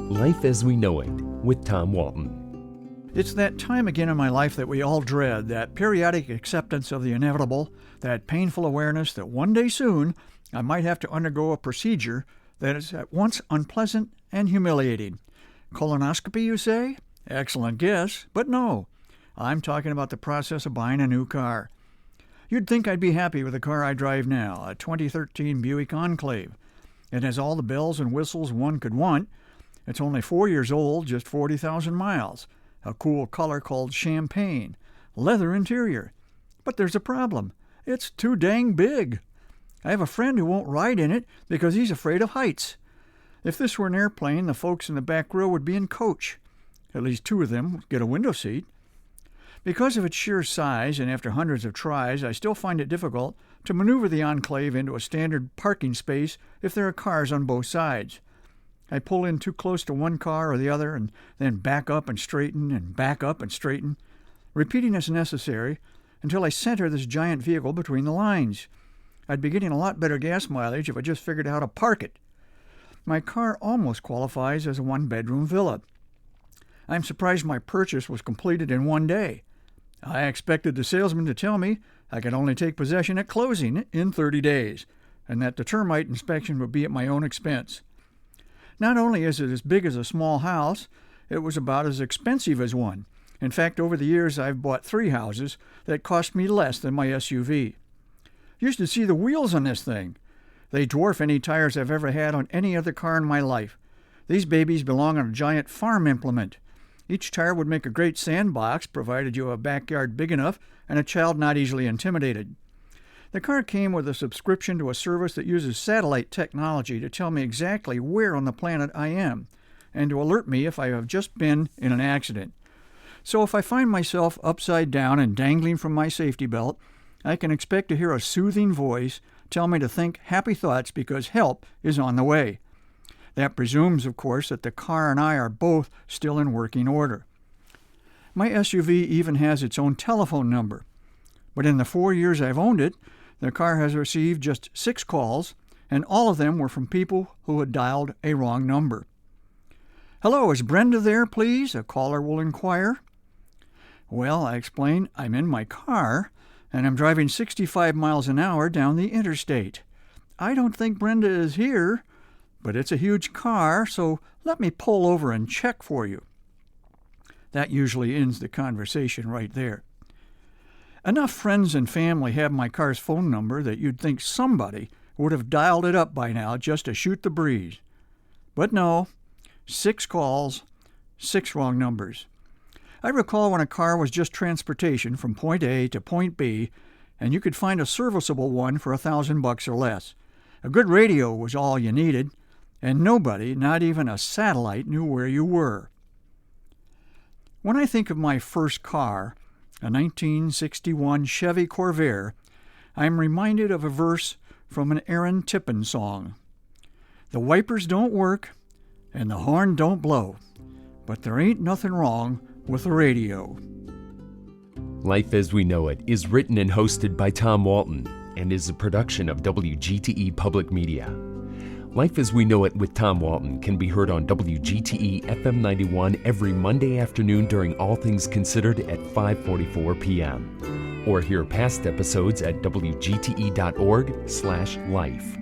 Life as We Know It with Tom Walton. It's that time again in my life that we all dread, that periodic acceptance of the inevitable, that painful awareness that one day soon I might have to undergo a procedure that is at once unpleasant and humiliating. Colonoscopy, you say? Excellent guess, but no. I'm talking about the process of buying a new car. You'd think I'd be happy with the car I drive now, a 2013 Buick Enclave. It has all the bells and whistles one could want. It's only 4 years old, just 40,000 miles. A cool color called champagne. Leather interior. But there's a problem. It's too dang big. I have a friend who won't ride in it because he's afraid of heights. If this were an airplane, the folks in the back row would be in coach. At least 2 of them would get a window seat. Because of its sheer size, and after hundreds of tries, I still find it difficult to maneuver the Enclave into a standard parking space if there are cars on both sides. I pull in too close to one car or the other and then back up and straighten and back up and straighten, repeating as necessary until I center this giant vehicle between the lines. I'd be getting a lot better gas mileage if I just figured out how to park it. My car almost qualifies as a one-bedroom villa. I'm surprised my purchase was completed in one day. I expected the salesman to tell me I could only take possession at closing in 30 days, and that the termite inspection would be at my own expense. Not only is it as big as a small house, it was about as expensive as one. In fact, over the years, I've bought 3 houses that cost me less than my SUV. You should see the wheels on this thing. They dwarf any tires I've ever had on any other car in my life. These babies belong on a giant farm implement. Each tire would make a great sandbox, provided you have a backyard big enough and a child not easily intimidated. The car came with a subscription to a service that uses satellite technology to tell me exactly where on the planet I am, and to alert me if I have just been in an accident. So if I find myself upside down and dangling from my safety belt, I can expect to hear a soothing voice tell me to think happy thoughts because help is on the way. That presumes, of course, that the car and I are both still in working order. My SUV even has its own telephone number. But in the 4 years I've owned it, the car has received just 6 calls, and all of them were from people who had dialed a wrong number. "Hello, is Brenda there, please?" a caller will inquire. Well, I explain, I'm in my car, and I'm driving 65 miles an hour down the interstate. I don't think Brenda is here, but it's a huge car, so let me pull over and check for you. That usually ends the conversation right there. Enough friends and family have my car's phone number that you'd think somebody would have dialed it up by now just to shoot the breeze. But no, 6 calls, 6 wrong numbers. I recall when a car was just transportation from point A to point B, and you could find a serviceable one for $1,000 or less. A good radio was all you needed, and nobody, not even a satellite, knew where you were. When I think of my first car, a 1961 Chevy Corvair, I am reminded of a verse from an Aaron Tippin song. The wipers don't work, and the horn don't blow, but there ain't nothing wrong with the radio. Life as We Know It is written and hosted by Tom Walton and is a production of WGTE Public Media. Life as We Know It with Tom Walton can be heard on WGTE FM 91 every Monday afternoon during All Things Considered at 5:44 p.m. Or hear past episodes at wgte.org/life.